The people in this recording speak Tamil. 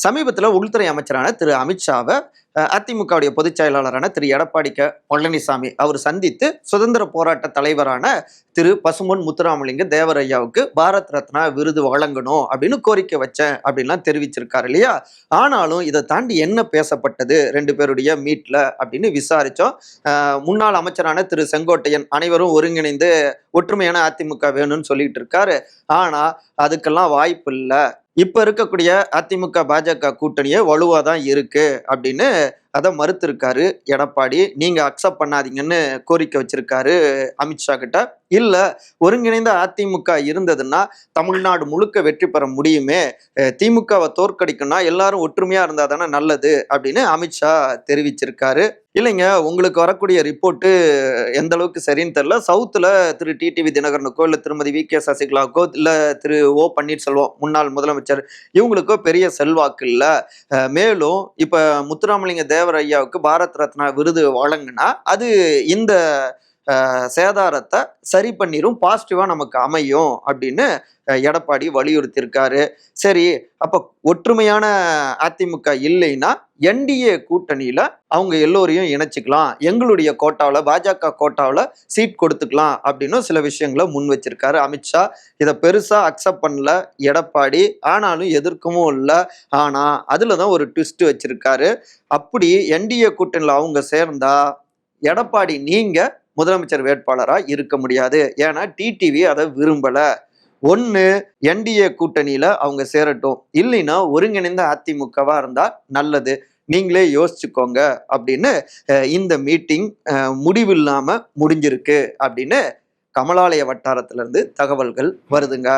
சமீபத்துல உள்துறை அமைச்சரான திரு அமித்ஷாவ அதிமுகவுடைய பொதுச் செயலாளரான திரு எடப்பாடி பழனிசாமி அவர் சந்தித்து சுதந்திர போராட்ட தலைவரான திரு பசும்பொன் முத்துராமலிங்க தேவரையாவுக்கு பாரத் ரத்னா விருது வழங்கணும் அப்படின்னு கோரிக்கை வச்சேன் அப்படின்லாம் தெரிவிச்சிருக்காரு இல்லையா. ஆனாலும் இதை தாண்டி என்ன பேசப்பட்டது ரெண்டு பேருடைய மீட்ல அப்படின்னு விசாரிச்சோம். முன்னாள் அமைச்சரான திரு செங்கோட்டையன் அனைவரும் ஒருங்கிணைந்து ஒற்றுமையான அதிமுக வேணும்னு சொல்லிட்டு இருக்காரு. ஆனா அதுக்கெல்லாம் வாய்ப்பு இல்லை. இப்ப இருக்கக்கூடிய அதிமுக பாஜக கூட்டணியே வலுவாதான் இருக்கு அப்படின்னு அதை மறுத்திருக்காரு எடப்பாடி. நீங்க அக்செப்ட் பண்ணாதீங்கன்னு கோரிக்கை வச்சிருக்காரு அமித்ஷா கிட்ட. இல்ல, ஒருங்கிணைந்த அதிமுக இருந்ததுன்னா தமிழ்நாடு முழுக்க வெற்றி பெற முடியுமே, திமுகவை தோற்கடிக்கணும்னா எல்லாரும் ஒற்றுமையா இருந்தா தானே நல்லது அப்படின்னு அமித்ஷா தெரிவிச்சிருக்காரு. இல்லைங்க, உங்களுக்கு வரக்கூடிய ரிப்போர்ட்டு எந்த அளவுக்கு சரின்னு தெரியல. சவுத்துல திரு டிடிவி தினகரனுக்கோ இல்ல திருமதி வி.கே. சசிகலாவுக்கோ இல்ல திரு ஓ பன்னீர்செல்வம் முன்னாள் முதலமைச்சர் இவங்களுக்கோ பெரிய செல்வாக்கு இல்ல. மேலும் இப்ப முத்துராமலிங்க தேவர் ஐயாவுக்கு பாரத் ரத்னா விருது வழங்குனா அது இந்த சேதாரத்தை சரி பண்ணிரும், பாசிட்டிவா நமக்கு அமையும் அப்படின்னு எடப்பாடி வலியுறுத்தியிருக்காரு. சரி, அப்ப ஒற்றுமையான அதிமுக இல்லைன்னா என்டிஏ கூட்டணியில அவங்க எல்லோரையும் இணைச்சிக்கலாம், எங்களுடைய கோட்டாவில் பாஜக கோட்டாவில் சீட் கொடுத்துக்கலாம் அப்படின்னு சில விஷயங்களை முன் வச்சிருக்காரு அமித்ஷா. இதை பெருசா அக்செப்ட் பண்ணல எடப்பாடி, ஆனாலும் எதிர்க்கவும் இல்லை. ஆனா அதுலதான் ஒரு ட்விஸ்ட் வச்சிருக்காரு. அப்படி என்டிஏ கூட்டணியில் அவங்க சேர்ந்தா எடப்பாடி நீங்க முதலமைச்சர் வேட்பாளரா இருக்க முடியாது. ஏன்னா டிடிவி அதை விரும்பல. ஒன்னு என்டிஏ கூட்டணியில அவங்க சேரட்டும், இல்லைன்னா ஒருங்கிணைந்த அதிமுகவா இருந்தா நல்லது, நீங்களே யோசிச்சுக்கோங்க அப்படின்னு இந்த மீட்டிங் முடிவில்லாம முடிஞ்சிருக்கு அப்படின்னு கமலாலய வட்டாரத்துல இருந்து தகவல்கள் வருதுங்க.